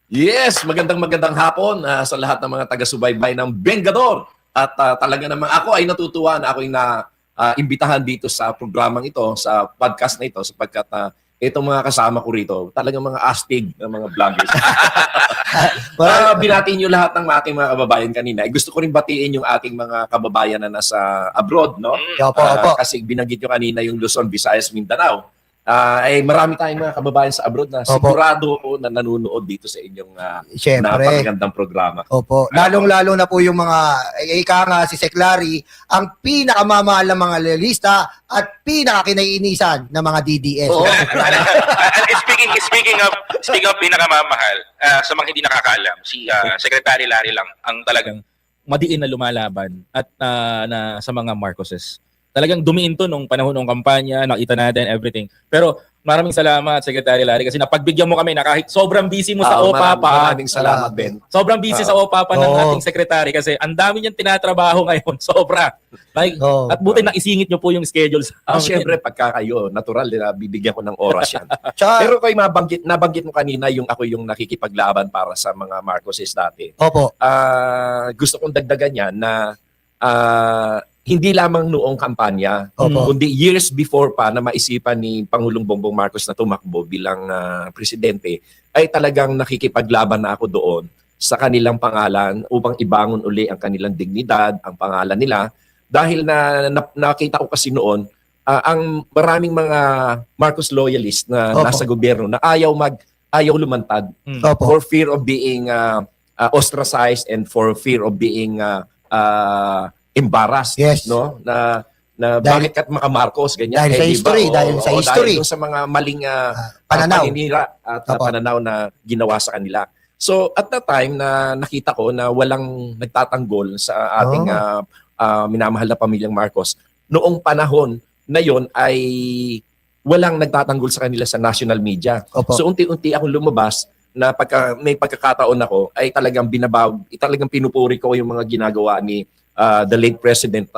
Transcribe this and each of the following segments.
Yes, magandang hapon sa lahat ng mga taga-subaybay ng Bengador. At talaga naman ako ay natutuwa na ako'y imbitahan dito sa programang ito, sa podcast na ito, sapagkat itong mga kasama ko rito, talagang mga astig ng mga vloggers. Binati niyo lahat ng aking mga kababayan kanina. Gusto ko rin batiin yung aking mga kababayan na nasa abroad, no? Opo. Kasi binanggit niyo kanina yung Luzon, Visayas, Mindanao. Marami tayong mga kababayan sa abroad na sigurado ko na nanonood dito sa inyong napakagandang programa. Opo. Lalong-lalo na po yung mga, ika nga si Seclari, ang pinakamamahal ng mga lista at pinakakinaiinisan ng mga DDS. Oo. speaking of pinakamamahal, sa mga hindi nakakaalam, si Secretary Larry lang ang talagang madiin na lumalaban at na sa mga Marcoses. Talagang dumiin to nung panahon ng kampanya, nakita natin everything. Pero maraming salamat, Secretary Larry, kasi napagbigyan mo kami na kahit sobrang busy mo sa OPAPA. Maraming salamat, Ben. Sobrang busy sa OPAPA ng ating Secretary kasi ang dami niyang tinatrabaho ngayon. Sobra. At buti naisingit niyo po yung schedule sa amin. Siyempre, pagka kayo, natural, bibigyan ko ng oras yan. Pero kayo nabanggit mo kanina yung ako yung nakikipaglaban para sa mga Marcoses dati. Opo. Gusto kong dagdagan yan na hindi lamang noong kampanya, Opo. kundi years before pa na maisipan ni Pangulong Bongbong Marcos na tumakbo bilang presidente, ay talagang nakikipaglaban na ako doon sa kanilang pangalan upang ibangon uli ang kanilang dignidad, ang pangalan nila. Dahil nakita ko kasi noon, ang maraming mga Marcos loyalist na nasa gobyerno na ayaw lumantad for fear of being ostracized and for fear of being embarrassed, Yes. no? Na bakit kat mga Marcos ganyan Dahil sa history, dahil dahil sa mga maling pananaw. paninira at pananaw na ginawa sa kanila. So at that time na nakita ko na walang nagtatanggol sa ating minamahal na pamilyang Marcos, noong panahon na yon ay walang nagtatanggol sa kanila sa national media. Opo. So unti-unti akong lumabas na may pagkakataon ako ay talagang talagang pinupuri ko yung mga ginagawa ni the late President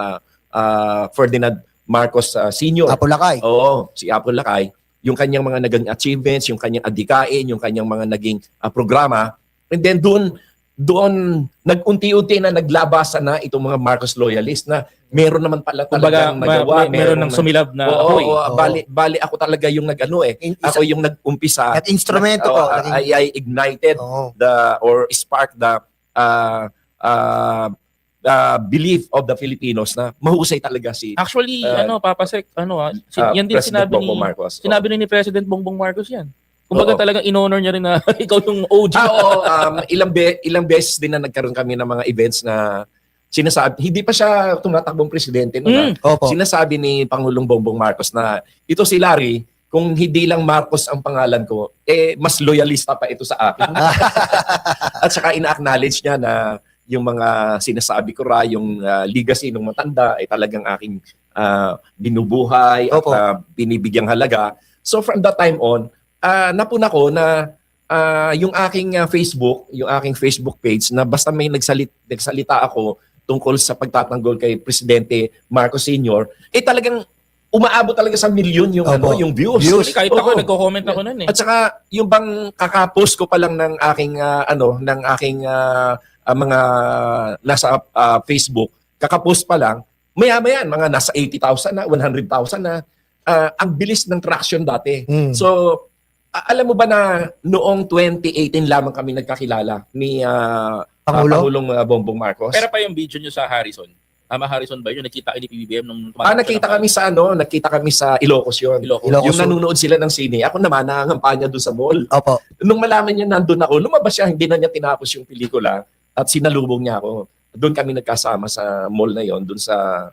Ferdinand Marcos Sr. Apo Lakay. Oo, si Apo Lakay. Yung kanyang mga naging achievements, yung kanyang adikain, yung kanyang mga naging programa. And then doon nag-unti-unti na naglabasan na itong mga Marcos loyalist na meron naman pala talagang nagawa. Meron ng sumilab na apoy. Bali ako talaga yung ako yung nag-umpisa. At instrumento po. I ignited or sparked the belief of the Filipinos na mahusay talaga si Actually, Papasek, yan din President Bongbong Marcos. Sinabi rin ni President Bongbong Marcos yan. Kumbaga talagang in-honor niya rin na ikaw yung OG. Ilang beses din na nagkaroon kami ng mga events na sinasabi, hindi pa siya tumatakbong presidente noon. Sinasabi ni Pangulong Bongbong Marcos na ito si Larry, kung hindi lang Marcos ang pangalan ko, mas loyalista pa ito sa akin. At saka ina-acknowledge niya na yung mga sinasabi ko yung legacy ng matanda ay talagang aking binubuhay at binibigyang halaga. So from that time on, napuna ko na yung aking Facebook page na basta may nagsalita ako tungkol sa pagtatanggol kay Presidente Marcos Sr., talagang umaabot talaga sa milyon yung views. Kahit ako, nagko-comment ako nun eh. At saka, yung bang kakapost ko pa lang ng aking mga nasa Facebook, kakapost pa lang, maya-maya, mga nasa 80,000 na, 100,000 na, ang bilis ng traction dati. So, alam mo ba na noong 2018 lamang kami nagkakilala ni Pangulong Bongbong Marcos? Pero pa yung video nyo sa Harrison. Harrison ba yun? Nakita kayo ni PBBM nung nakita kami sa Ilocos yun. Yung nanonood sila ng sine. Ako naman, nangangampanya doon sa mall. Opo. Nung malaman niya nandun ako, lumabas siya, hindi na niya tinapos yung pelikula at sinalubong niya ako. Doon kami nagkasama sa mall na yon, doon sa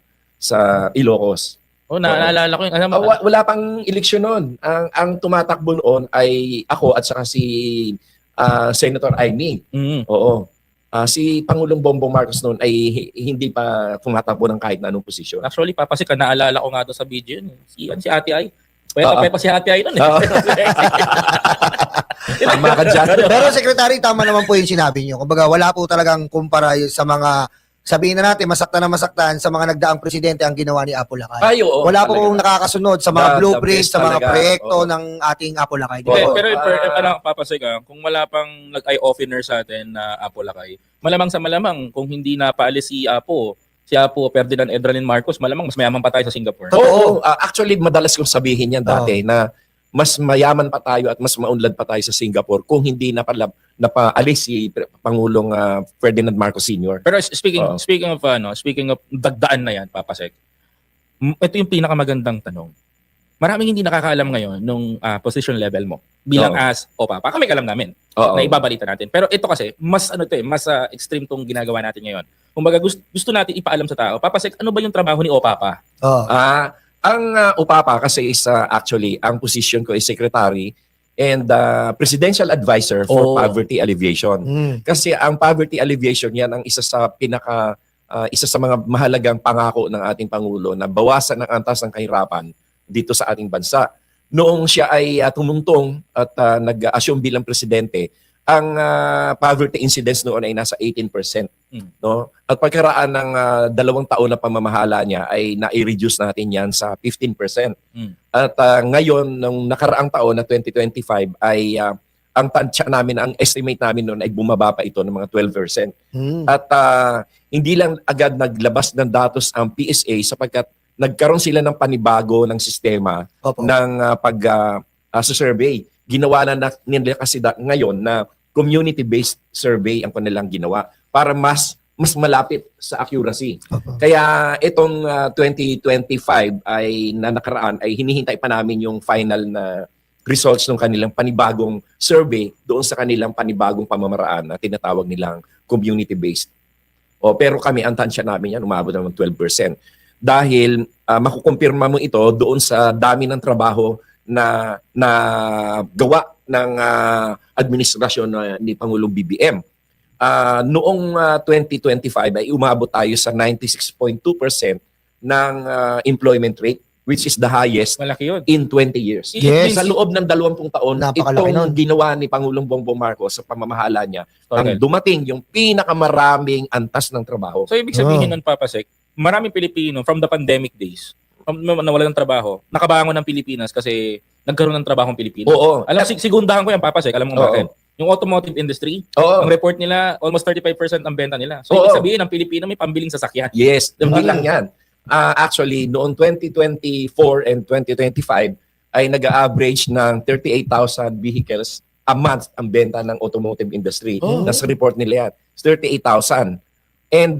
Ilocos. Naalala ko yung wala pang eleksyon noon. Ang tumatakbo noon ay ako at saka si Senator Aimee. Oo. Si Pangulong Bongbong Marcos noon ay hindi pa tumatakbo ng kahit na anong posisyon. Actually, Papasik, naalala ko nga doon sa video yun. Si Ate Ay. Pepa si Ate Ay noon eh. Tama ka dyan. Pero Secretary, tama naman po yung sinabi niyo. Kumbaga, wala po talagang kumpara sa mga sabihin na natin, masaktan na masaktan sa mga nagdaang presidente ang ginawa ni Apo Lakay. Ay, oo, Wala po talaga. kung nakakasunod sa mga The blueprint, best sa mga talaga, proyekto oo. ng ating Apo Lakay. Di ba? Pero, Oo. pero papasig kung wala pang nag-eye opener sa atin na Apo Lakay, malamang sa malamang kung hindi napaalis si Apo Ferdinand Edralin Marcos, malamang mas mayaman pa tayo sa Singapore. Oo, actually madalas kong sabihin yan dati na mas mayaman pa tayo at mas maunlad pa tayo sa Singapore kung hindi napaalis si Pangulong Ferdinand Marcos Sr. Pero speaking of dagdaan na yan, papasek. Ito yung pinakamagandang tanong. Maraming hindi nakakaalam ngayon nung position level mo bilang Oo. as OPAPA. Kami alam namin Oo. na ibabalita natin. Pero ito kasi mas mas extreme tong ginagawa natin ngayon. Kumbaga gusto natin ipaalam sa tao, papasek, ano ba yung trabaho ni OPAPA? Oo. Ang UPAPA kasi is actually, ang position ko is Secretary and Presidential Advisor for Oh. Poverty Alleviation. Kasi ang poverty alleviation yan ang isa sa mga mahalagang pangako ng ating Pangulo na bawasan ang antas ng kahirapan dito sa ating bansa. Noong siya ay tumuntong at nag-assume bilang presidente, ang poverty incidence noon ay nasa 18%. No? At pagkaraan ng 2 taon na pamamahala niya ay na-reduce natin yan sa 15%. At ngayon, nung nakaraang taon na 2025 ay ang tansya namin, ang estimate namin noon ay bumaba pa ito ng mga 12%. At hindi lang agad naglabas ng datos ang PSA sapagkat nagkaroon sila ng panibago ng sistema Opo. ng survey. Ginawa na nila kasi ngayon na community-based survey ang kanilang ginawa para mas malapit sa accuracy. Opo. Kaya itong 2025 ay nakaraan ay hinihintay pa namin yung final na results ng kanilang panibagong survey doon sa kanilang panibagong pamamaraan na tinatawag nilang community-based. Pero kami, ang tansya namin yan, umabot ng 12%. Dahil makukumpirma mo ito doon sa dami ng trabaho na gawa ng administrasyon ni Pangulong BBM. Noong 2025 ay umabot tayo sa 96.2% ng employment rate, which is the highest Malaki yun. in 20 years. Yes. Sa loob ng 20 taon, Napakalaki nun. itong ginawa ni Pangulong Bongbong Marcos sa pamamahala niya, ang Torkel. dumating yung pinakamaraming antas ng trabaho. So ibig sabihin nun, papasek, maraming Pilipino from the pandemic days, nawalan ng trabaho, nakabangon ng Pilipinas kasi nagkaroon ng trabaho ng Pilipino. Oo. Alam, sigundahan ko yan, papasek, alam mo Oo. bakit? Yung automotive industry, Oo. ang report nila, almost 35% ang benta nila. So Oo. ibig sabihin, ang Pilipino may pambiling sasakyan. Yes, hindi Diba? lang yan. Actually, noong 2024 and 2025 ay nag-average ng 38,000 vehicles a month ang benta ng automotive industry. Oh. Nasa report nila yan. It's 38,000. And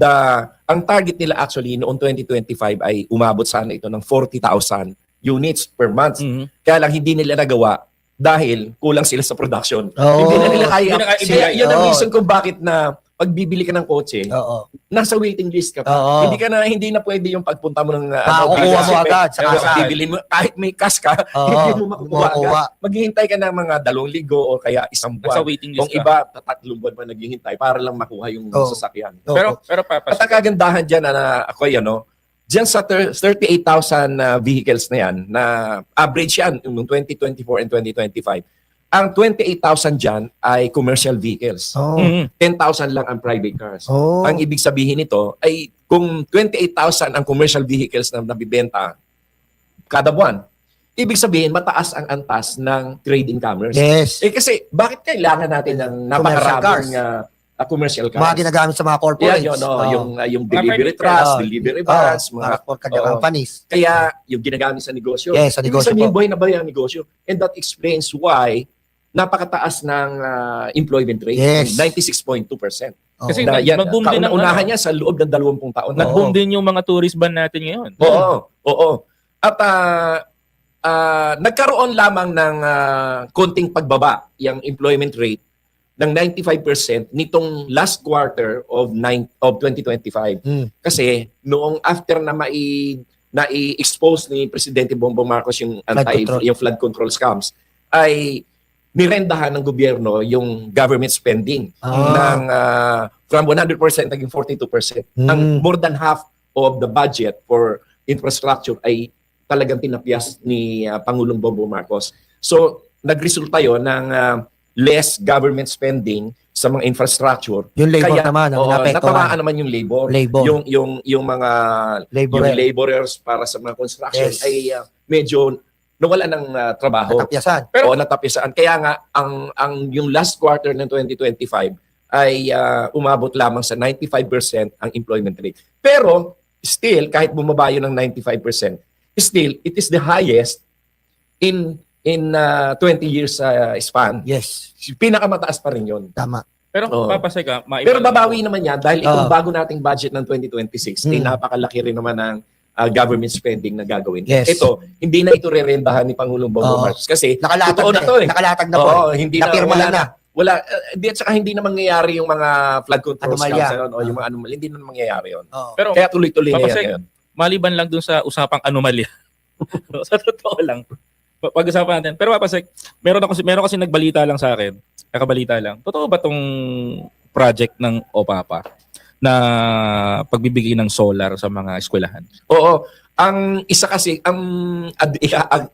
ang target nila actually noong 2025 ay umabot sana ito ng 40,000 units per month. Mhm. Kaya lang hindi nila nagawa dahil kulang sila sa production. Oo. Hindi na nila kaya. Hindi na kaya Kaya ibigay. yun ang Oo. reason kung bakit na pag bibili ka ng kotse, Oo. nasa waiting list ka pa. Oo. Hindi na pwede yung pagpunta mo ng Makukuha mo agad sa Pero kasa. bibili mo kahit may cash ka, Oo. hindi mo makukuha agad. Makukuha. Maghihintay ka ng mga 2 linggo o kaya 1 Nasa buwan. waiting Kung list ka. iba, 3 buwan pa naghihintay para lang makuha yung Oo. sasakyan. Oo. Pero At papasek, ang kagandahan dyan na ako dyan sa 38,000 vehicles na yan, na average yan noong 2024 and 2025, ang 28,000 dyan ay commercial vehicles. Oo. 10,000 lang ang private cars. Oo. Ang ibig sabihin nito ay kung 28,000 ang commercial vehicles na nabibenta kada buwan, ibig sabihin mataas ang antas ng trade in commerce. Yes. Kasi bakit kailangan natin ng Commercial napakaraming commercial Mga cars? ginagamit sa mga corporates. Yan, yung Mga delivery private trucks, cars. delivery vans, mga mga Oo. companies. kaya yung ginagamit sa negosyo. Yes, sa Ibig negosyo sabihin, po. buhay na buhay ang negosyo. And that explains why napakataas ng employment rate, Yes. 96.2%. Oo. Kasi Na yan, nag-boom din ang kaunahan niya sa loob ng 20 taon. nag-boom din yung mga tourist ban natin ngayon. Oo. At nagkaroon lamang ng konting pagbaba yung employment rate ng 95% nitong last quarter of 2025. Kasi noong after na i-expose ni Presidente Bongbong Marcos yung control. yung flood control scams, ay nirendahan ng gobyerno yung government spending ng from 100% naging 42%. Ang more than half of the budget for infrastructure ay talagang tinapyas ni Pangulong Bongbong Marcos. So nagresulta yon ng less government spending sa mga infrastructure. Yung labor naman, ang oo, naapektuhan. natamaan naman yung labor. Yung mga laborers para sa mga construction ay medyo nawala ng trabaho. Natapyasan. Pero natapyasan. Kaya nga ang yung last quarter ng 2025 ay umabot lamang sa 95% ang employment rate. Pero still kahit bumaba yun ng 95%, still it is the highest in 20 years span. Yes. Pinakamataas pa rin yun. Tama. Pero Oo. papaseka, Pero babawi naman yan dahil itong Oo. bago nating budget ng 2026, ay napakalaki rin naman ng government spending na gagawin. Yes. Ito, hindi na ito re-rendahan ni Pangulong Bongbong Oo. Marcos kasi Nakalatag totoo na na to eh. Nakalatag na po. Oo, hindi na, Napirmahan na. Wala, di at saka hindi na mangyayari yung mga flood control Anomalya. scams o yung mga anomalya, hindi na mangyayari yun. Oo. Pero Kaya tuloy-tuloy na yan Papasek, ngayon. maliban lang dun sa usapang anomalya. Sa totoo lang. Pag-usapan natin. Pero papasek, meron kasi nagbalita lang sa akin. Nakabalita lang. Totoo ba tong project ng OPAPA na pagbibigay ng solar sa mga eskwelahan? Oo. Ang isa kasi, ang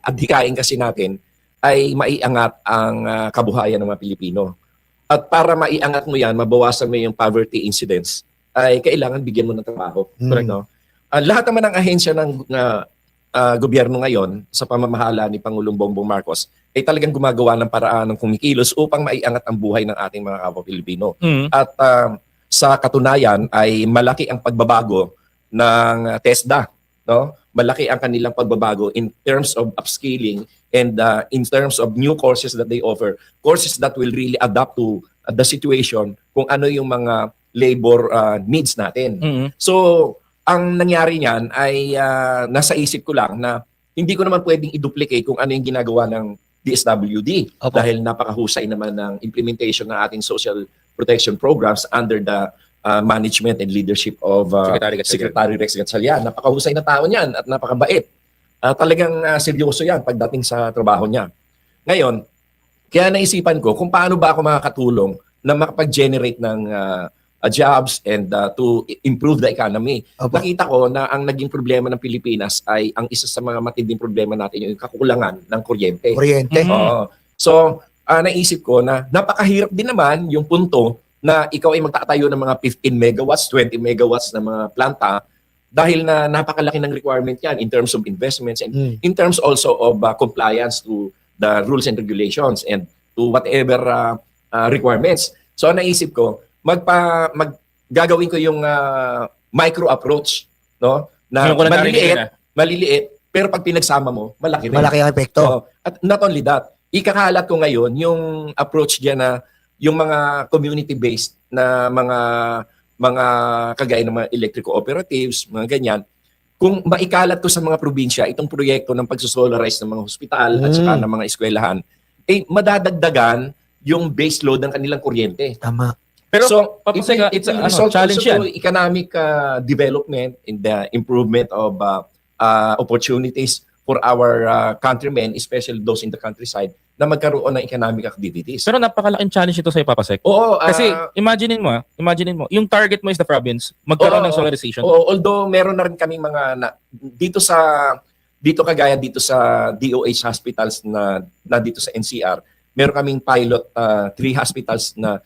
adhikain kasi natin ay maiangat ang kabuhayan ng mga Pilipino. At para maiangat mo yan, mabawasan mo yung poverty incidence, ay kailangan bigyan mo ng trabaho. Correct, no? Lahat naman ng ahensya ng gobyerno ngayon sa pamamahala ni Pangulong Bongbong Marcos ay talagang gumagawa ng paraan ng kumikilos upang maiangat ang buhay ng ating mga kapwa Pilipino. At sa katunayan ay malaki ang pagbabago ng TESDA, no? Malaki ang kanilang pagbabago in terms of upskilling and in terms of new courses that they offer, courses that will really adapt to the situation kung ano yung mga labor needs natin. So, ang nangyari niyan ay nasa isip ko lang na hindi ko naman pwedeng i-duplicate kung ano yung ginagawa ng DSWD. Opo. Dahil napakahusay naman ng implementation ng ating social protection programs under the management and leadership of Secretary Rex Gatchalian. Napakahusay na tao niyan at napakabait. Talagang seryoso yan pagdating sa trabaho niya. Ngayon, kaya naisipan ko kung paano ba ako makakatulong na makapag-generate ng jobs and to improve the economy. Opo. Nakita ko na ang naging problema ng Pilipinas ay ang isa sa mga matinding problema natin yung kakulangan ng kuryente. Kuryente. Oo. So, naisip ko na napakahirap din naman yung punto na ikaw ay magtatayo ng mga 15 megawatts, 20 megawatts na mga planta dahil na napakalaki ng requirement yan in terms of investments and in terms also of compliance to the rules and regulations and to whatever requirements. So, naisip ko, gagawin ko yung micro approach, no? Na Yung ko lang narinig na. maliliit, pero pag pinagsama mo, malaki rin. Malaki ang epekto. Oo. At not only that, ikakalat ko ngayon yung approach diyan na yung mga community-based na mga kagaya ng mga electric cooperatives, mga ganyan, kung maikalat ko sa mga probinsya itong proyekto ng pagsosolarize ng mga hospital at saka ng mga eskwelahan, eh madadagdagan yung base load ng kanilang kuryente. Tama. Pero So, papaseka, it it's will result challenge also yan. to economic development in the improvement of opportunities for our countrymen, especially those in the countryside, na magkaroon ng economic activities. Pero napakalaking challenge ito sa papasek. Oo, Kasi imagine mo, yung target mo is the province, magkaroon ng solarization. although meron na rin kaming mga dito kagaya dito sa DOH hospitals na dito sa NCR, meron kaming pilot 3 hospitals na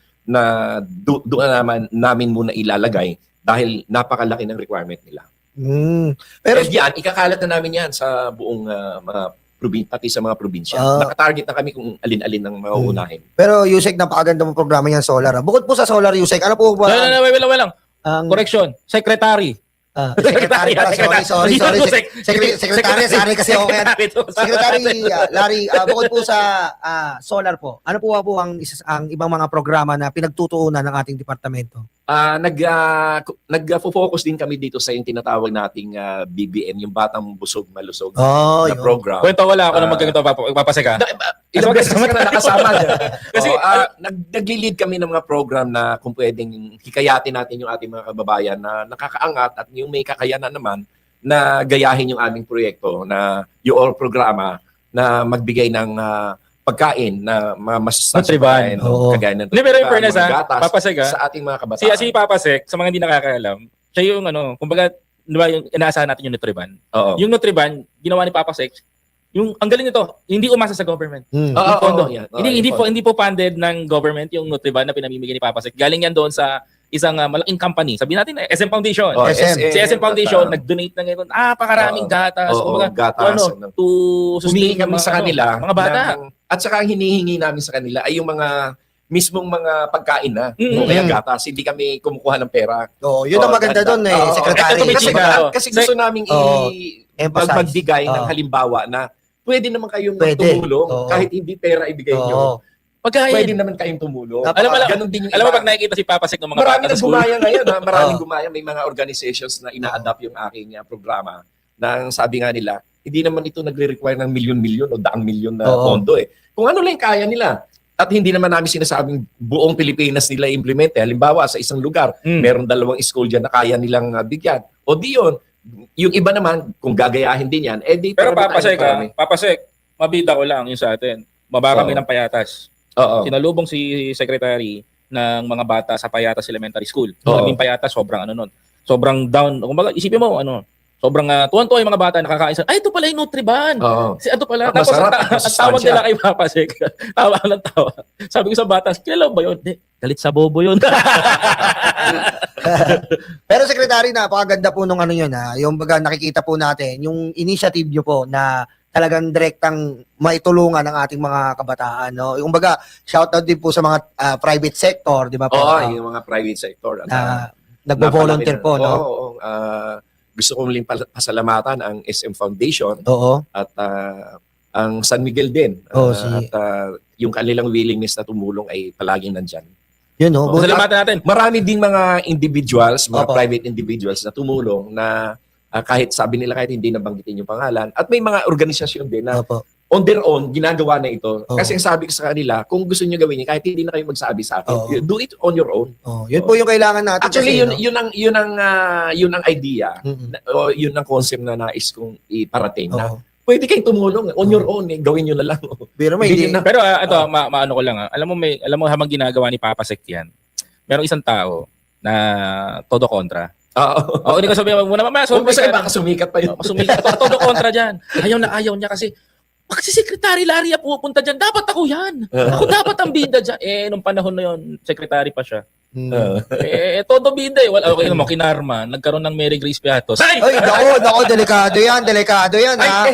doon namin muna ilalagay dahil napakalaki ng requirement nila. Pero And yan, ikakalat na namin yan sa buong pati sa mga probinsya. Nakatarget na kami kung alin-alin ng mga uunahin. pero Yusek, napakaganda mong programa niyan, Solar. Bukod po sa Solar, Yusek, ano po ba? No, wait lang. Ang Correction, secretary. secretary pala, sorry. Secretary, sorry kasi ako kaya. Secretary Larry, bukod po sa Solar po, ano po ba po ang ibang mga programa na pinagtutuunan ng ating departamento? Nag-focus din kami dito sa yung tinatawag nating BBM, yung Batang Busog Malusog Oh, na program. Kwento wala ako na magganito papaseka. Ilang beses ka na nakasama dyan. Kasi, nagli-lead kami ng mga program na kung pwedeng hikayatin natin yung ating mga kababayan na nakakaangat at yung may kakayanan naman na gayahin yung aming proyekto na yung programa na magbigay ng pagkain na Nutriban. kagaya ng Hindi, pero in fairness, mga gatas papasek sa ating mga kabataan. si papasek, sa mga hindi nakakaalam, siya yung kumbaga, di ba yung inaasahan natin yung Nutriban? Oo. Yung Nutriban, ginawa ni papasek, Yung ang galing nito, hindi umasa sa government. Mm. Yung pondo. yan. Hindi po funded ng government yung Nutriban na pinamimigay ni Papa Sec. Galing yan doon sa isang malaking company. Sabihin natin SM Foundation. Oh, SM. Si SM Foundation nag-donate na ngayon. Pakaraming gatas. Kumbaga, gatas. to Humingi sustain kami sa kanila. mga bata. At saka ang hinihingi namin sa kanila ay yung mga mismong mga pagkain na. O kaya gatas. Hindi kami kumukuha ng pera. Yun ang maganda doon Secretary. Ito may Kasi, chika. kasi gusto namin Emphasize. magbigay ng halimbawa na pwede naman kayong Pwede. tumulong Oo. kahit hindi pera ibigay nyo. Pagkain. Pwede naman kayong tumulong. Ganun din yung Alam mo iba. pag nakikita si Papa Sec ng mga Marami bata nang sa school. gumaya ngayon. Maraming gumaya. May mga organizations na ina-adapt yung aking programa. Na sabi nga nila, hindi naman ito nagre-require ng milyon-milyon o daang milyon na pondo eh. Kung ano lang kaya nila. At hindi naman namin sinasabing buong Pilipinas nila implement. Halimbawa, sa isang lugar, meron 2 school dyan na kaya nilang bigyan. O di yun. Yung iba naman, kung gagayahin din yan, di Pero parami Papa Sec, tayo, parami. Papa Sec, mabida ko lang yung sa atin. Baba kami ng payatas. Oo. Sinalubong si Secretary ng mga bata sa Payatas Elementary School. Oo. Kaming Payatas, sobrang nun. Sobrang down. Kumbaga, isipin mo, sobrang tuwan-tuwa yung mga bata nakakain. Ay, ito pala yung Nutriban. Oo. Ito pala. Ang Tapos, masarap, ang tawag masustansya. nila kay Papa Sec. Tawa ng tawa. Sabi ko sa bata, kilala ba yun? Galit sa bobo yun. Pero Secretary, napakaganda po nung yun yung baga nakikita po natin, yung initiative nyo po na talagang direktang maitulungan ng ating mga kabataan. No? Yung baga, shoutout din po sa mga private sector, di ba po? Oo, yung mga private sector. Na nagbo-volunteer po, no? Oo. Gusto kong muling pasalamatan ang SM Foundation Oo. at ang San Miguel din. At yung kanilang willingness na tumulong ay palaging nandyan. Yun, no? Salamatan natin. Marami ding mga individuals, mga Opo. private individuals na tumulong na kahit sabi nila kahit hindi nabanggitin yung pangalan. At may mga organisasyon din na Opo. on their own, ginagawa na ito. Oo. Kasi ang sabi ko sa kanila, kung gusto nyo gawin yun, kahit hindi na kayo magsabi sa akin, Oo. do it on your own. Yun po yung kailangan natin. Actually, kasi, yun ang idea. Mm-mm. O yun ang concept na nais kong iparating na Oo. pwede kayong tumulong on your own, gawin nyo na lang. Pero may Hindi hindi. na- Pero ito, maano ko lang. Alam mo habang ginagawa ni Papa Sec yan, merong isang tao na todo kontra. Oo. Hindi ko sabihin, muna mama, Kung kasi baka sumikat pa yun. Sumikat. Todo kontra dyan. Ayaw niya kasi, si Secretary Larry pupunta dyan, dapat ako yan. Ako dapat ang bida dyan. Nung panahon na yun, Secretary pa siya. Todo bida eh. Okay naman, kinarma. Nagkaroon ng Mary Grace Piatos. Ay, nako, delikado yan, ha?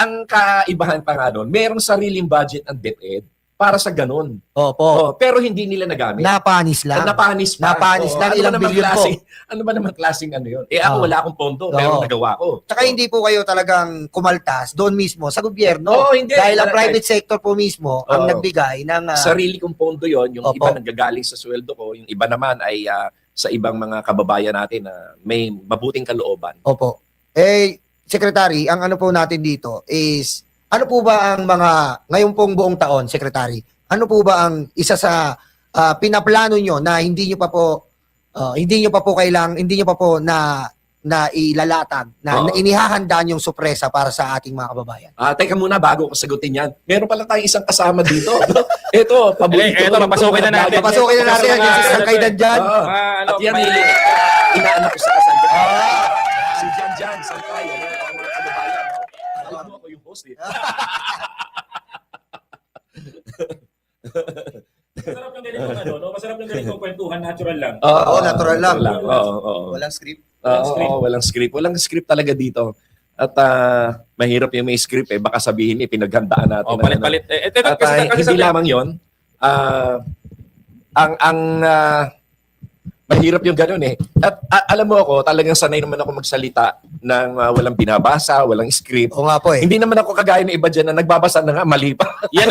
Ang kaibahan pa nga doon, merong sariling budget ang DepEd para sa ganun. Opo. Pero hindi nila nagamit. Napanis lang. Napanis pa. Napanis lang, ano ilang ba naman bilyon po. Ano ba naman klaseng ano yun? Ako wala akong pondo, pero nagawa ko. Tsaka hindi po kayo talagang kumaltas doon mismo sa gobyerno. Hindi. Dahil ang private sector po mismo ang nagbigay ng... Sarili kong pondo yon, yung Opo. iba nanggagaling sa sweldo ko, yung iba naman ay sa ibang mga kababayan natin na may mabuting kalooban. Opo. Secretary, ang ano po natin dito is, ano po ba ang ngayon pong buong taon, Secretary, ano po ba ang isa sa pinaplano nyo na hindi nyo pa po na ilalatag, na inihahanda yung sorpresa para sa ating mga kababayan? Teka muna, bago ko sagutin yan. Meron pala tayong isang kasama dito. Ito, paborito. Ito, papasukin na natin. Papasukin na natin yan, si Sangkay dyan. At yan ay inaanak ko sa kasangga. Si Jan, Sangkay. Ang mga kababayan. Alam mo ako yung host eh. Masarap ng ganito, masarap ng ganito kwentuhan, natural lang. Natural lang. Oo. Walang script. Walang script. Walang script talaga dito. At mahirap yung may script eh. Baka sabihin pinaghandaan natin. Palit-palit. At hindi lamang yon. Mahirap yung gano'n eh. At alam mo ako, talagang sanay naman ako magsalita ng walang binabasa, walang script. Oo nga po eh. Hindi naman ako kagaya ng iba dyan na nagbabasa na nga, mali pa. yan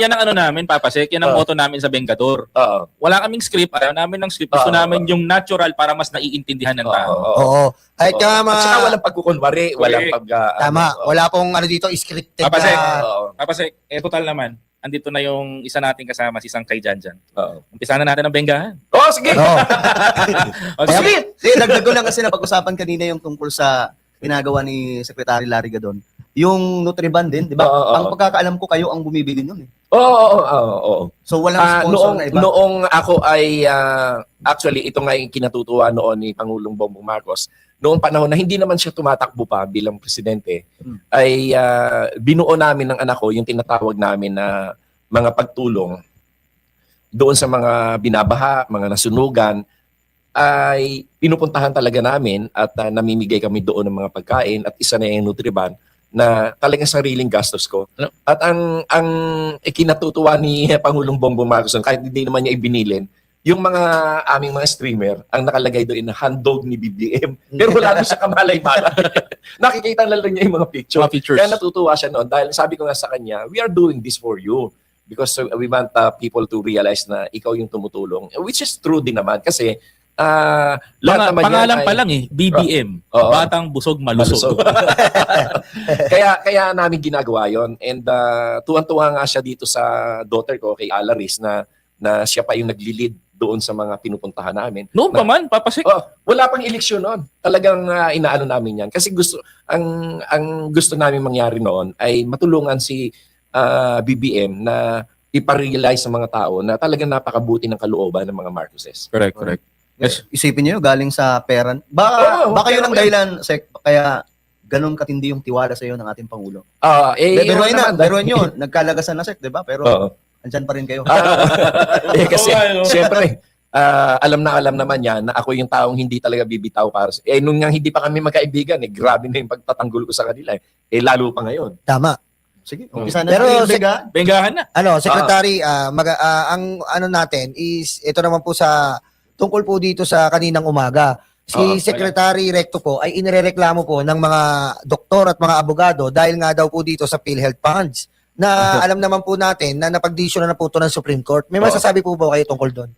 ang ano namin, Papa Sec. Yan ang motto namin sa Bengador. Wala kaming script. Ayaw namin ng script. Gusto namin yung natural para mas naiintindihan ng tao. Oo. At saka walang pagkukunwari, walang pag... Tama. Wala pong dito scripted Papa Sec, na... Papa Sec, total naman. Andito na yung isa nating kasama, si Sangkay Jan. Umpisa na natin ang benggahan. Sige! Sige, dagdag ko lang kasi napag-usapan kanina yung tungkol sa ginagawa ni Secretary Larry Gadon. Yung Nutriban din, di ba? Ang pagkakaalam ko, kayo ang bumibili nun eh. Oo. So walang sponsor Noong na iba? noong ako ay actually ito nga yung kinatutuwa noon ni Pangulong Bongbong Marcos. Noong panahon na hindi naman siya tumatakbo pa bilang presidente, ay binuo namin ng anak ko yung tinatawag namin na mga pagtulong doon sa mga binabaha, mga nasunugan, ay pinupuntahan talaga namin at namimigay kami doon ng mga pagkain at isa na yung Nutriban na talagang sariling gastos ko. At ang ikinatutuwa ni Pangulong Bongbong Marcos, kahit hindi naman niya ibinilin, yung mga aming mga streamer, ang nakalagay doon na handog ni BBM. Pero wala doon sa kamalay-malay. Nakikita na lang niya yung mga picture. Mga pictures. Kaya natutuwa siya noon dahil sabi ko nga sa kanya, we are doing this for you. Because we want people to realize na ikaw yung tumutulong. Which is true din naman. Kasi lahat naman Pangalan yan pa lang BBM. Oo. Batang busog malusog. kaya namin ginagawa yon. And tuwan-tuwa nga siya dito sa daughter ko, kay Alaris, na siya pa yung nagli-lead doon sa mga pinupuntahan namin. Noon pa man, papasik. Wala pang eleksyon noon. Talagang inaano namin yan. Kasi ang gusto namin mangyari noon ay matulungan si BBM na iparealize sa mga tao na talagang napakabuti ng kalooban ng mga Marcoses. Correct. Yes. Isipin niyo galing sa pera. Baka yun ang dahilan, Sek, kaya ganun katindi yung tiwala sa iyo ng ating Pangulo. Pero yun, nagkalagasan na, Sek, di ba? Pero andyan pa rin kayo. Kasi, siyempre, alam naman niya na ako yung taong hindi talaga bibitaw para sa... nung nga hindi pa kami magkaibigan, grabe na yung pagtatanggol ko sa kanila. Lalo pa ngayon. Tama. Sige, umpisa na. Pero, Bengahan na. Secretary, ang ano natin is, ito naman po tungkol po dito sa kaninang umaga. Si Secretary Recto po ay inirereklamo po ng mga doktor at mga abogado dahil nga daw po dito sa PhilHealth funds na alam naman po natin na napag-decision na po ito ng Supreme Court. May masasabi po ba kayo tungkol doon?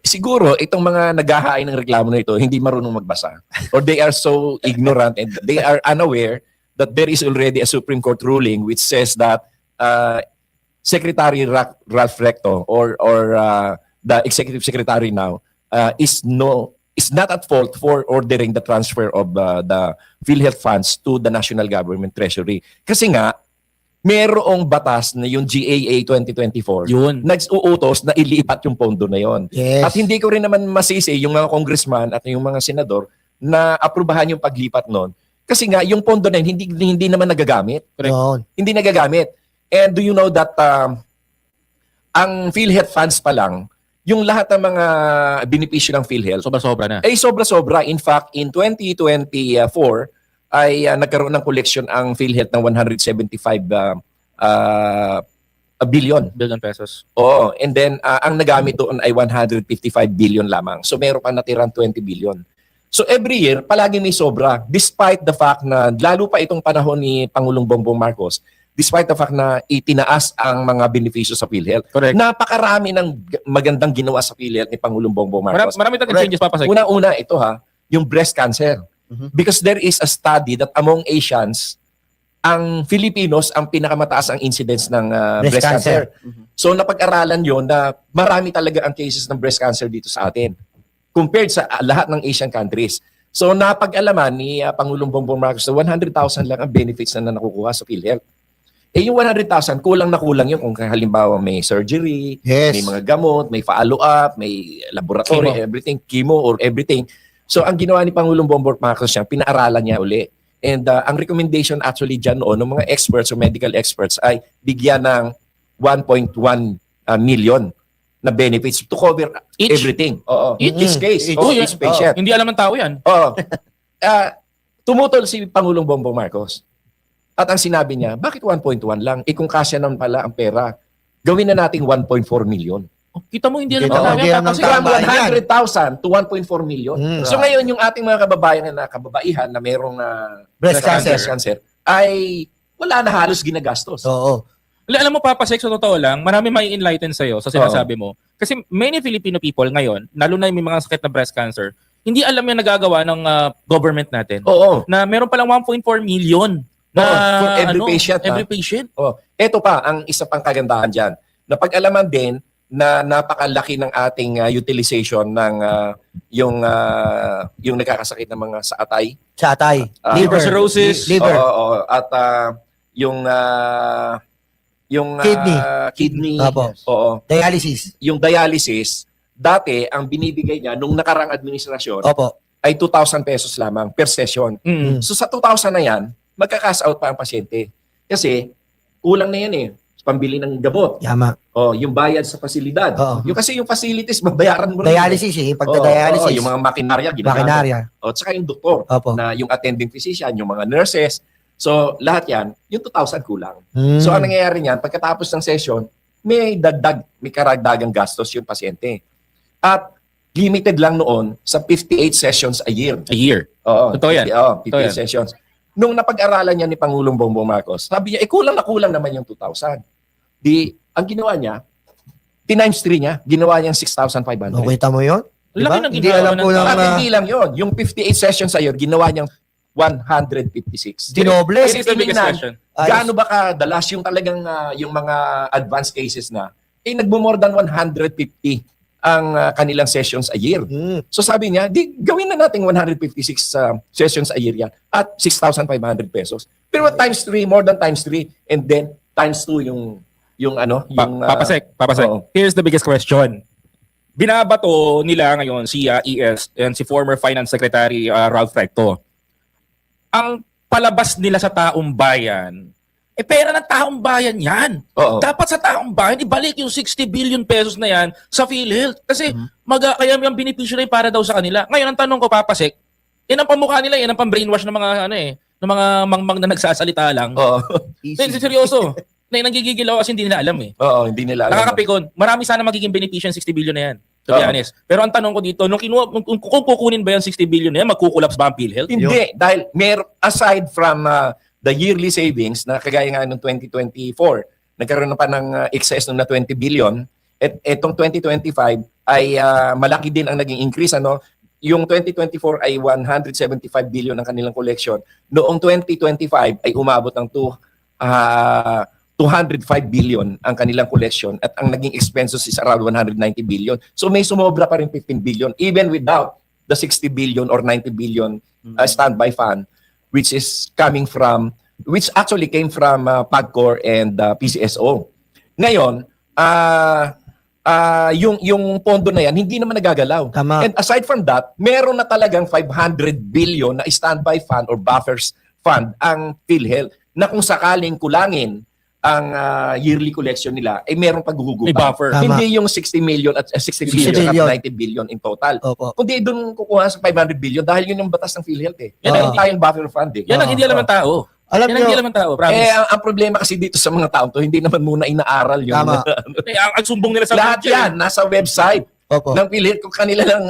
Siguro itong mga naghahain ng reklamo na ito hindi marunong magbasa or they are so ignorant and they are unaware that there is already a Supreme Court ruling which says that Secretary Ralph Recto or the Executive Secretary now is not at fault for ordering the transfer of the PhilHealth funds to the National Government Treasury. Kasi nga merong batas na yung GAA 2024 Yun. nag-uutos na ilipat yung pondo na yon. Yes. At hindi ko rin naman masisi yung mga congressman at yung mga senador na aprubahan yung paglipat nun. Kasi nga yung pondo na yun, hindi naman nagagamit. Yun. Hindi nagagamit. And do you know that ang PhilHealth funds pa lang, yung lahat ng mga benepisyo ng PhilHealth, Sobra-sobra na. ay sobra-sobra. In fact, in 2024, ay nagkaroon ng collection ang PhilHealth ng 175 billion. Billion pesos. Oo. And then, ang nagamit doon ay 155 billion lamang. So, meron pa natirang 20 billion. So, every year, palagi may sobra. Despite the fact na, lalo pa itong panahon ni Pangulong Bongbong Marcos, despite the fact na itinaas ang mga benepisyo sa PhilHealth. Correct. Napakarami ng magandang ginawa sa PhilHealth ni Pangulong Bongbong Marcos. Marami tayong changes, papasik. Una-una, ito yung breast cancer. Because there is a study that among Asians, ang Filipinos ang pinakamataas ang incidence ng breast cancer. So napag-aralan yon na marami talaga ang cases ng breast cancer dito sa atin compared sa lahat ng Asian countries. So napag-alaman ni Pangulong Bongbong Marcos na 100,000 lang ang benefits na nakukuha sa PhilHealth. Yung 100,000, kulang na kulang yun kung halimbawa may surgery, Yes. may mga gamot, may follow-up, may laboratory, everything, chemo or everything. So ang ginawa ni Pangulong Bongbong Marcos siya, pinaaralan niya uli. And ang recommendation actually dyan noon ng mga experts o medical experts ay bigyan ng 1.1 million na benefits to cover everything. Each case. Each patient. Hindi alam ng tao yan. Tumutol si Pangulong Bongbong Marcos. At ang sinabi niya, bakit 1.1 lang? Kung kasya naman pala ang pera, gawin na nating 1.4 million. Kita mo, hindi alam ng Kita mo, tao hindi yan. alam ng Papasik. tao. From 100,000 to 1.4 million. So ngayon, yung ating mga kababayan na kababaihan na merong Breast cancer. cancer ay wala na halos ginagastos. Oo. Alam mo, papasik, sa totoo lang, marami may enlighten sa'yo sa sinasabi mo. Kasi many Filipino people ngayon, lalo na yung may mga sakit na breast cancer, hindi alam yung nagagawa ng government natin. Oo. Na meron palang 1.4 million na For every patient. Every patient. Ito pa, ang isa pang kagandahan dyan. Napag-alaman din na napakalaki ng ating utilization ng yung nakakasakit ng mga sa atay. Sa atay. Liver cirrhosis. Liver. At yung Yung Kidney. kidney. Opo. Oo. Dialysis. Yung dialysis, dati ang binibigay niya nung nakarang administrasyon Opo. ay 2,000 pesos lamang per session. Mm. So sa 2,000 na yan, magka-cash out pa ang pasyente. Kasi kulang na yan eh. Pambili ng gamot. Tama. Yung bayad sa pasilidad. Oo. Kasi yung facilities, babayaran mo rin. Dialysis pagda-dialysis. Yung mga makinarya, Makinarya. At saka yung doktor, Opo. na yung attending physician, yung mga nurses. So lahat yan, yung 2,000 kulang. Mm. So ang nangyayari niyan, pagkatapos ng session, may karagdagang gastos yung pasyente. At limited lang noon sa 58 sessions a year. A year. Oo. Totoo yan. 58 Totoo yan. sessions. Nung napag-aralan niya ni Pangulong Bongbong Marcos, sabi niya, kulang na kulang naman yung 2,000. Ang ginawa niya, times 3 niya, ginawa niyang 6,500. Kita mo yun? Laki ng Hindi ginawa alam ko ng- lang At na hindi lang yun. Yung 58 sessions a year, ginawa niyang 156. dinoble. This is the biggest question. Gaano ba kadalas yung talagang yung mga advanced cases na nagbo-more than 150 ang kanilang sessions a year. Mm. So sabi niya, di gawin na natin 156 sessions a year yan at 6,500 pesos. Pero times 3, more than times 3, and then times 2 yung Papasek. oo. Here's the biggest question. Binabato nila ngayon si ES and si former Finance Secretary Ralph Recto. Ang palabas nila sa taong bayan, pera ng taong bayan yan. Oo. Dapat sa taong bayan, ibalik yung 60 billion pesos na yan sa PhilHealth. Kasi kaya yung benepisyo na yun para daw sa kanila. Ngayon, ang tanong ko, Papasek, yan ang pamukha nila, yan ang pang-brainwash ng mga ng mga mangmang na nagsasalita lang. Oo. Hindi, seryoso. Na nangigigilaw kasi hindi nila alam eh. Oo, hindi nila alam. Nakakapikon. Marami sana magiging benepisyo ng 60 billion na yan. To be Oo. honest. Pero ang tanong ko dito, kung kukunin ba yung 60 billion na yan, magkukulaps ba ang PhilHealth? Hindi, dahil aside from the yearly savings na kagaya nga noong 2024, nagkaroon na pa ng excess nung na 20 billion, at etong 2025 ay malaki din ang naging increase. Yung 2024 ay 175 billion ang kanilang collection. Noong 2025 ay umabot ng 205 billion ang kanilang collection at ang naging expenses is around 190 billion. So may sumobra pa rin 15 billion even without the 60 billion or 90 billion standby fund which actually came from PAGCOR and PCSO. Ngayon, yung pondo na yan hindi naman nagagalaw. Tama. And aside from that, meron na talagang 500 billion na standby fund or buffers fund ang PhilHealth na kung sakaling kulangin ang yearly collection nila, meron paghuhugutan. May buffer. Tama. Hindi yung 60 million at 60 billion at 90 billion in total. Opo. Kundi doon kukuha sa 500 billion dahil yun yung batas ng PhilHealth eh. Yan Meron ang- tayong buffer fund eh. Yan ang hindi alam ng tao. Alam Yan ang nyo, hindi alam ng tao. Promise. Ang problema kasi dito sa mga tao to, hindi naman muna inaaral yung Tama. Ang sumbong nila sa lahat media, yan nasa website opo. ng PhilHealth kung kanila lang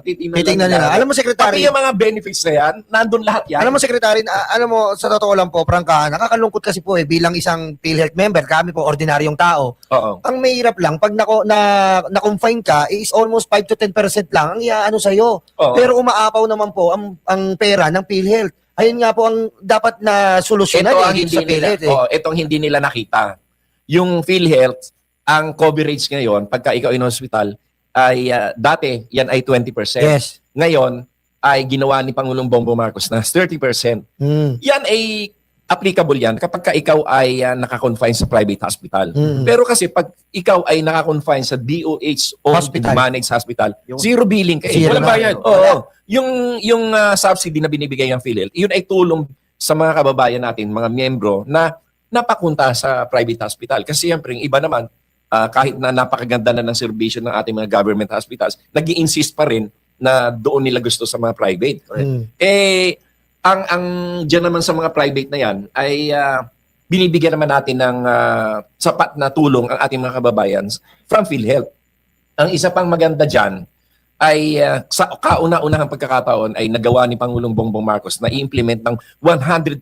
Titingnan nila. Alam mo, Pati Secretary, yung mga benefits na yan, nandun lahat yan. alam mo, Secretary, alam mo, sa totoo lang po, prangka, nakakalungkot kasi po bilang isang PhilHealth member, kami po, ordinaryong tao, Oo. ang mahirap lang, pag na-confine ka, is almost 5 to 10% lang ang iaano sa'yo. Oo. Pero umaapaw naman po ang pera ng PhilHealth. Ayun nga po ang dapat na solusyonan Ito ang dito sa hindi nila, PhilHealth. itong hindi nila nakita. Yung PhilHealth, ang coverage ngayon, pagka ikaw in hospital, ay dati, yan ay 20%. Yes. Ngayon, ay ginawa ni Pangulong Bongbong Marcos na 30%. Mm. Yan ay applicable yan kapag ka ikaw ay nakakonfine sa private hospital. Mm. Pero kasi pag ikaw ay nakakonfine sa DOH o Hospital. managed hospital, zero billing ka. Zero walang na. bayad. Oo. Yung subsidy na binibigay ng PhilHealth, yun ay tulong sa mga kababayan natin, mga miyembro na napakunta sa private hospital. Kasi siyempre, yung iba naman, kahit na napakaganda na ng serbisyo ng ating mga government hospitals, nag-i-insist pa rin na doon nila gusto sa mga private. Mm. Ang dyan naman sa mga private na yan ay binibigyan naman natin ng sapat na tulong ang ating mga kababayan from PhilHealth. Ang isa pang maganda dyan ay sa kauna-unahang pagkakataon ay nagawa ni Pangulong Bongbong Marcos na i-implement ng 100%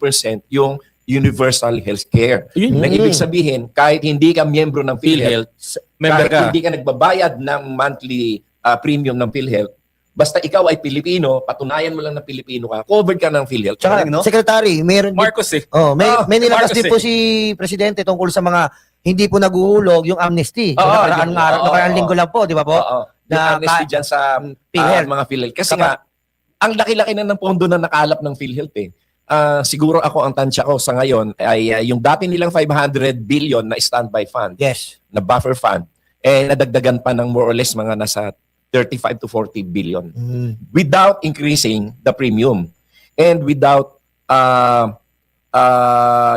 yung universal healthcare. Yun. Na ibig sabihin, kahit hindi ka miyembro ng PhilHealth, Member kahit ka. hindi ka nagbabayad ng monthly premium ng PhilHealth, basta ikaw ay Pilipino, patunayan mo lang na Pilipino ka, covered ka ng PhilHealth. Tsaka, Galing, no? Secretary, meron din Marcos eh. may nilabas Marcos din po si Presidente tungkol sa mga hindi po naguhulog yung amnesty. Oo, Nakaraang linggo lang po, di ba po? Oo. Yung Na- amnesty dyan sa PhilHealth. mga PhilHealth. Kasi nga, ang laki-laki na ng pondo na nakalap ng PhilHealth eh. siguro ako ang tansya ko sa ngayon ay yung dati nilang 500 billion na standby fund, Yes. na buffer fund, nadagdagan pa ng more or less mga nasa 35 to 40 billion without increasing the premium and without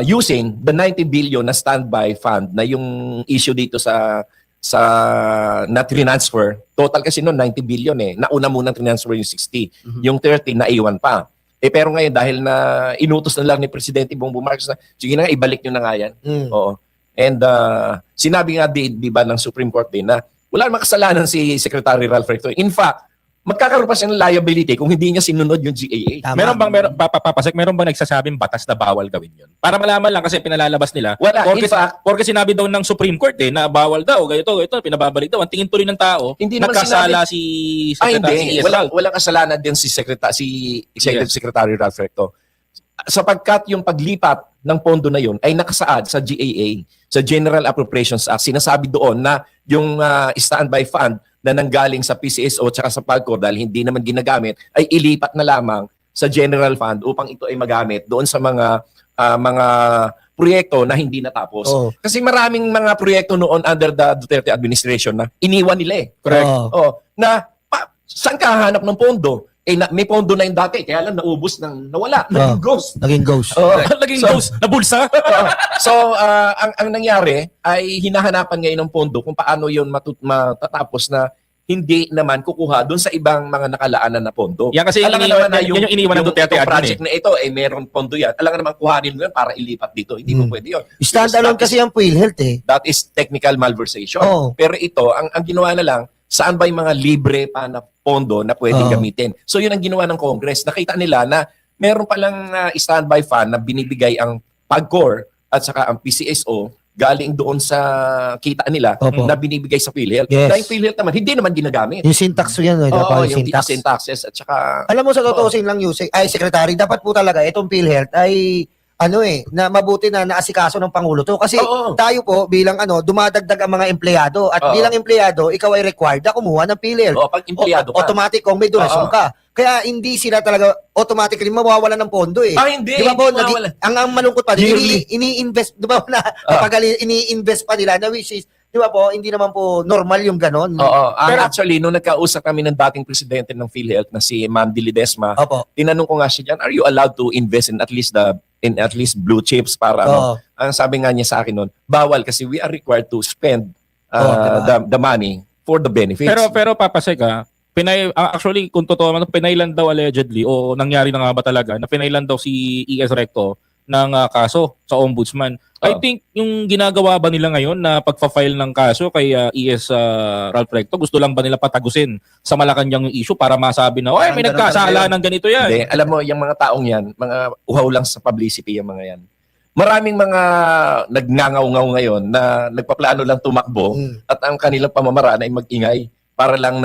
using the 90 billion na standby fund na yung issue dito sa na transfer. Total kasi noon 90 billion Nauna muna transfer yung 60. Yung 30 naiwan pa. Pero ngayon dahil na inutos na lang ni Presidente Bongbong Marcos na sige na ibalik nyo na nga yan. Oo. And sinabi nga di ba ng Supreme Court din na wala namang kasalanan si Secretary Ralph Recto. In fact, magkakaroon pa siya ng liability kung hindi niya sinunod yung GAA. Meron bang nagsasabing batas na bawal gawin yun? Para malaman lang kasi pinalalabas nila. Wala. In fact, porque sinabi daw ng Supreme Court na bawal daw, ito, pinababalik daw. Ang tingin tuloy ng tao, hindi naman nagkasala si hindi. Walang kasalanan din si Executive Secretary Ralph Recto. Sapagkat yung paglipat ng pondo na yun ay nakasaad sa GAA, sa General Appropriations Act. Sinasabi doon na yung standby fund na nanggaling sa PCSO at sa PAGCOR dahil hindi naman ginagamit ay ilipat na lamang sa general fund upang ito ay magamit doon sa mga proyekto na hindi natapos. Kasi maraming mga proyekto noon under the Duterte administration na iniwan nila Correct. Saan ka hahanap ng pondo? May pondo na yung dati, kaya lang naubos nawala, naging ghost. Naging ghost. Naging ghost na bulsa. Ang nangyari ay hinahanapan ngayon ng pondo kung paano yun matatapos na hindi naman kukuha doon sa ibang mga nakalaanan na pondo. Yan kasi yung iniwan ng Duterte yung project na ito, meron pondo yan. Alam nga naman kuhanin mo yan para ilipat dito. Hindi mo pwede yun. Stand-alone kasi ang PhilHealth That is technical malversation. Oh. Pero ito, ang ginawa na lang, saan ba yung mga libre pa na pondo na pwedeng gamitin? So yun ang ginawa ng Congress. Nakita nila na meron palang standby fund na binibigay ang PAGCOR at saka ang PCSO galing doon sa kita nila na binibigay sa PhilHealth. Yes. Dahil PhilHealth naman, hindi naman ginagamit. Yung syntax yan. Yung syntaxes at saka... Alam mo sa tutusin lang, Secretary, dapat po talaga itong PhilHealth ay na mabuti na naasikaso ng Pangulo to. Kasi tayo po bilang dumadagdag ang mga empleyado at bilang empleyado, ikaw ay required na kumuha ng PhilHealth. Pag empleyado ka. Automatic kung may donasyon ka. Kaya hindi sila talaga automatically mawawalan ng pondo hindi. Di ba po, ang malungkot pa, ini-invest, di ba ini-invest pa nila na which is, di ba po, hindi naman po normal yung ganon. Pero actually, nung nagkausap kami ng dating presidente ng PhilHealth na si Ma'am Dilidesma, tinanong ko nga siya dyan, are you allowed to invest in at least blue chips para ang sabi nga niya sa akin noon, bawal kasi we are required to spend the money for the benefits. Pero papasek actually kung totoo man pinailan daw allegedly o nangyari na nga ba talaga na pinailan daw si ES Recto ng kaso sa ombudsman. I think yung ginagawa ba nila ngayon na pagfa-file ng kaso kay ES Ralph Recto, gusto lang ba nila patagusin sa Malacanang yung issue para masabi na may nagkasala ng ganito yan? Hindi, alam mo, yung mga taong yan, mga uhaw lang sa publicity yung mga yan. Maraming mga nagngangaw-ngaw ngayon na nagpaplano lang tumakbo at ang kanilang pamamaraan ay mag-ingay para lang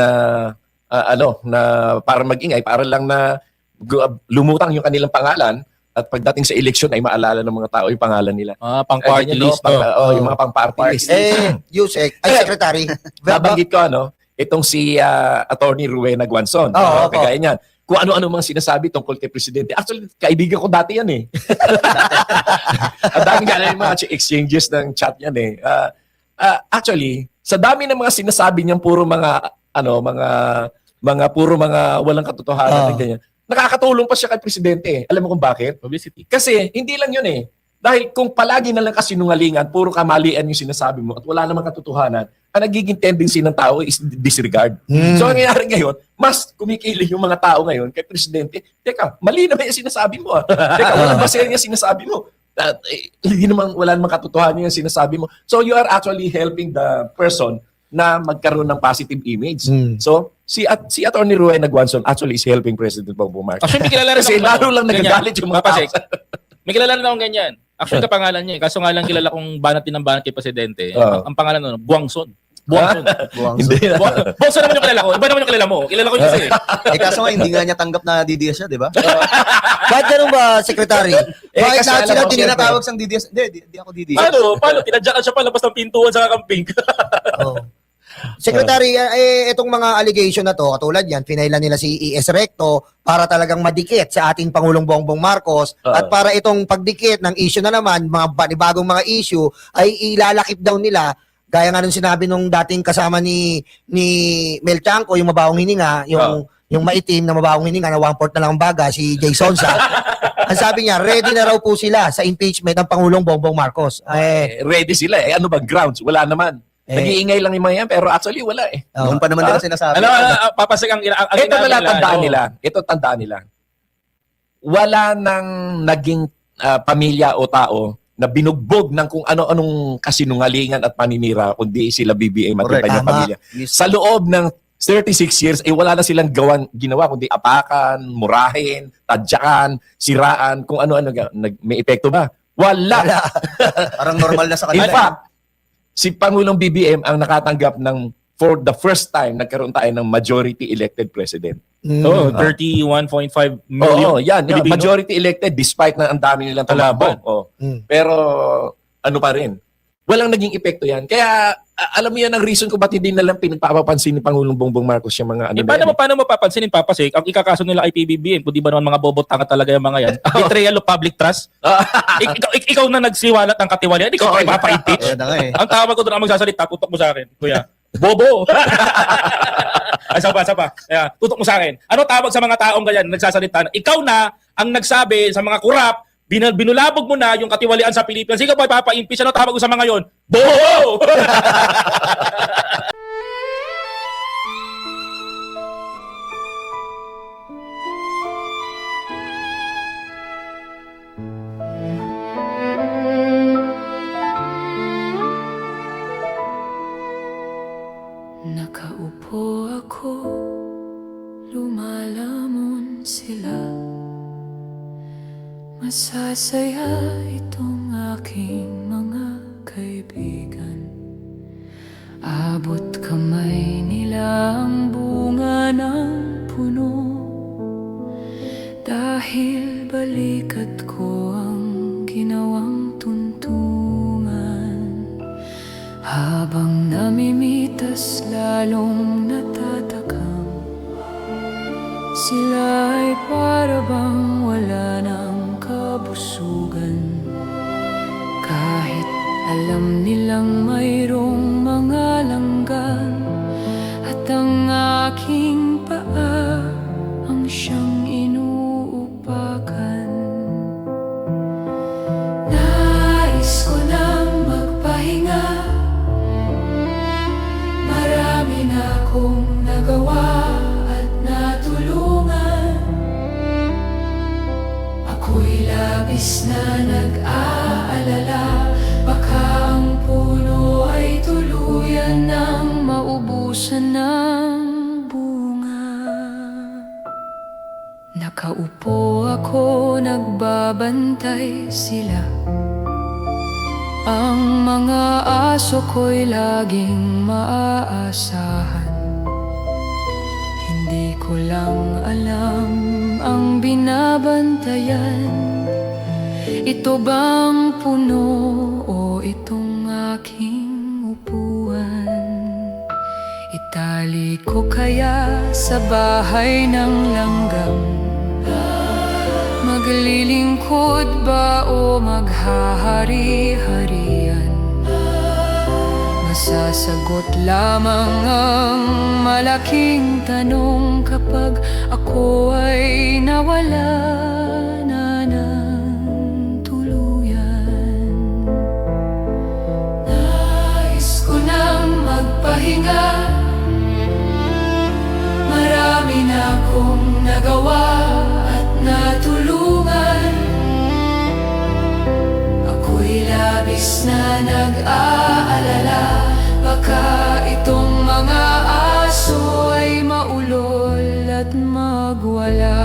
para mag-ingay, para lang na lumutang yung kanilang pangalan at pagdating sa eleksyon ay maalala ng mga tao yung pangalan nila. Pang-party list. Yung mga pang-party list. Secretary. Nabanggit ko, itong si Attorney Rowena Guanzon. Kagaya niyan. Kung ano-ano mga sinasabi tungkol kay Presidente. Actually, kaibigan ko dati yan Ang dami nga na yung mga exchanges ng chat yan actually, sa dami ng mga sinasabi niyang puro mga walang katotohanan ganyan. Nakakatulong pa siya kay Presidente. Alam mo kung bakit? Publicity. Kasi hindi lang yun Dahil kung palagi na lang kasinungalingan, puro kamalian yung sinasabi mo at wala namang katotohanan, ang nagiging tendency ng tao is disregard. So ang nangyayari ngayon, mas kumikilig yung mga tao ngayon kay Presidente. Teka, mali naman yung sinasabi mo. Teka, walang basehan yung sinasabi mo. Wala namang katotohanan yung sinasabi mo. So you are actually helping the person na magkaroon ng positive image. So, si Attorney Rowena Guanzon actually is helping President Bongbong Marcos. Actually, may kilala rin kasi lalo lang nagagalit yung mga tao. May kilala rin akong ganyan. Actually, kapangalan niya. Kaso nga lang kilala kong banat din ng banat kay Presidente. Ang pangalan nun, Buangson. Hindi na. Buangson naman yung kilala ko. Iba naman yung kilala mo. Kilala ko yun kasi. Kaso nga, hindi nga niya tanggap na DDS siya, di ba? Bakit ganun ba, Secretary? Bakit kasi lahat sila tinatawag siyang DDS? Hindi ako DDS. Paano? Tinadyakan siya palabas ng pintuan sa kakamping. Secretary, itong mga allegation na to, katulad yan, pinailan nila si ES Recto para talagang madikit sa ating Pangulong Bongbong Marcos at para itong pagdikit ng issue na naman, mga panibagong mga issue, ay ilalakip daw nila, gaya nga nung sinabi nung dating kasama ni Mel Chanco, yung mabawang hininga, yung maitim na mabawang hininga na 1/4 na lang ang baga, si Jay Sonsa. Ang sabi niya, ready na raw po sila sa impeachment ng Pangulong Bongbong Marcos. Ready sila eh. Ano ba grounds? Wala naman. Nag-iingay lang yung mga yan, pero actually wala eh. Noon pa naman nila sinasabi. Papasig ang Ito na tandaan nila. Ito tandaan nila. Wala nang naging pamilya o tao na binugbog ng kung ano-anong kasinungalingan at paninira kundi sila BBM at yung kanyang pamilya. Sa loob ng 36 years, wala na silang ginawa kundi apakan, murahin, tadyakan, siraan, kung ano-ano. May epekto ba? Wala. Parang normal na sa In kanila. fact, si Pangulong BBM ang nakatanggap ng for the first time nagkaroon tayo ng majority elected president. 31.5 million. Yan. Pilipino. Majority elected despite na ang dami nilang tumakbo. Pero ano pa rin. Walang naging epekto yan. Kaya alam mo yan ang reason kung ba't hindi na lang pinagpapapansin ni Pangulong Bongbong Marcos yung mga ano na yan. Paano mo papansinin, Papasik? Ang ikakaso nila ay PBBM, kung di ba naman mga bobot tanga talaga yung mga yan. Betrayal of public trust. ikaw na nagsiwalat ng katiwalian, ikaw ay mapa-impeach. Ang tawag ko doon ang magsasalita, tutok mo sa akin, kuya. Bobo! Ay, sapa. Kaya, tutok mo sa akin. Ano tawag sa mga taong ganyan nagsasalita na ikaw na ang nagsabi sa mga kurap, binulabog mo na yung katiwalian sa Pilipinas. Ikaw ba papa-impeach? Ano tawag ko sa mga yon? Bobo! Nakaupo ako, lumalamon sila. Masasaya itong aking mga kaibigan. Abot kamay nila ang bunga ng puno, dahil balikat ko ang ginawang tuntungan. Habang namimitas lalong natatakam, sila ay para bang wala ng kabusugan. Kahit alam nilang mayroong mga langgan, at ang aking paa ang siyang inuupakan. Nais ko nang magpahinga, marami na akong nagawa at natulungan. Ako'y labis na nag-aalala, baka ang puno ay tuluyan nang maubusan ng bunga. Nakaupo ako, nagbabantay sila. Ang mga aso ko'y laging maaasahan. Hindi ko lang alam ang binabantayan. Ito bang puno o itong aking upuan? Itali ko kaya sa bahay ng langgam? Maglilingkod ba o maghahari-harian? Masasagot lamang ang malaking tanong kapag ako ay nawala na ng tuluyan. Nais ko nang magpahinga, marami na akong nagawa at natulungan. Ako'y labis na nag-aalala, baka itong mga aso ay maulol at magwala.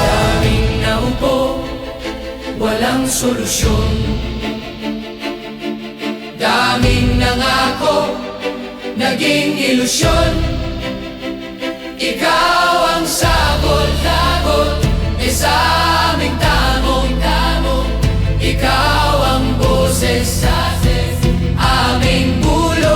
Daming naupo, walang solusyon. Daming nangako, naging aking ilusyon. Ikaw ang sagot sa aming tamong. Ikaw ang boses sa aming bulong.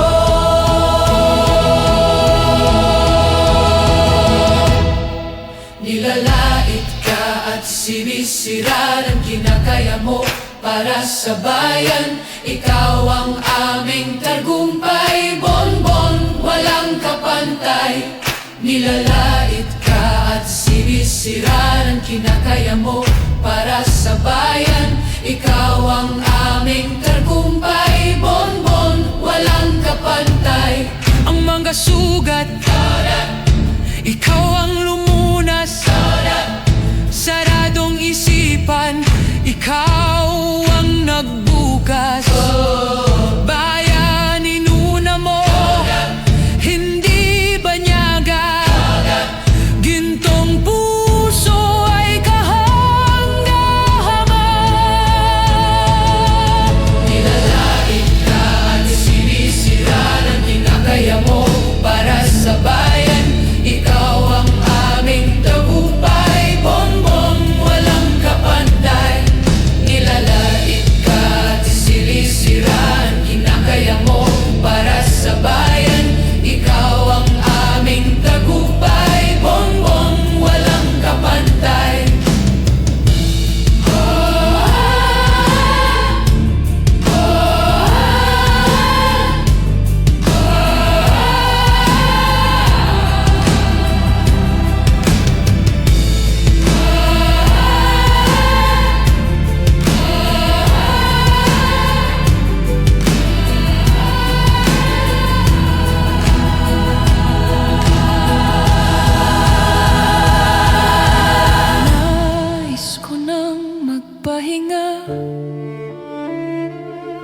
Nilalait ka at sinisira ng kinakaya mo para sa bayan. Ikaw ang aming tagumpay, bonbon, walang kapantay. Nilalait ka at sinisira ng kinakaya mo para sa bayan. Ikaw ang aming tagumpay, bonbon, walang kapantay. Ang mga sugat, ikaw ang lumunas. Saradong isipan, ikaw ang nagbukas. Bayan, inuna mo, hindi banyaga. Gintong puso ay kahanga-hanga. Nilalait ka at sinisira ng kinakaya mo para sa bayan. Ikaw ang aming tagumpay, bonbon, walang kapantay. Nilalait ka at sinisira ang kinakaya mo para sa bayan. Ikaw ang aming tagumpay, bonbon, walang kapantay. Nais ko nang magpahinga.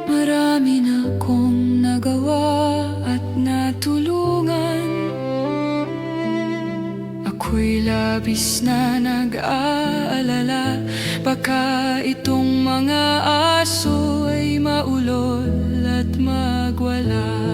Marami na kong nagawa at natulungan. Ako'y labis na nag-aalala. Baka itong mga aso ay maulol at magwala.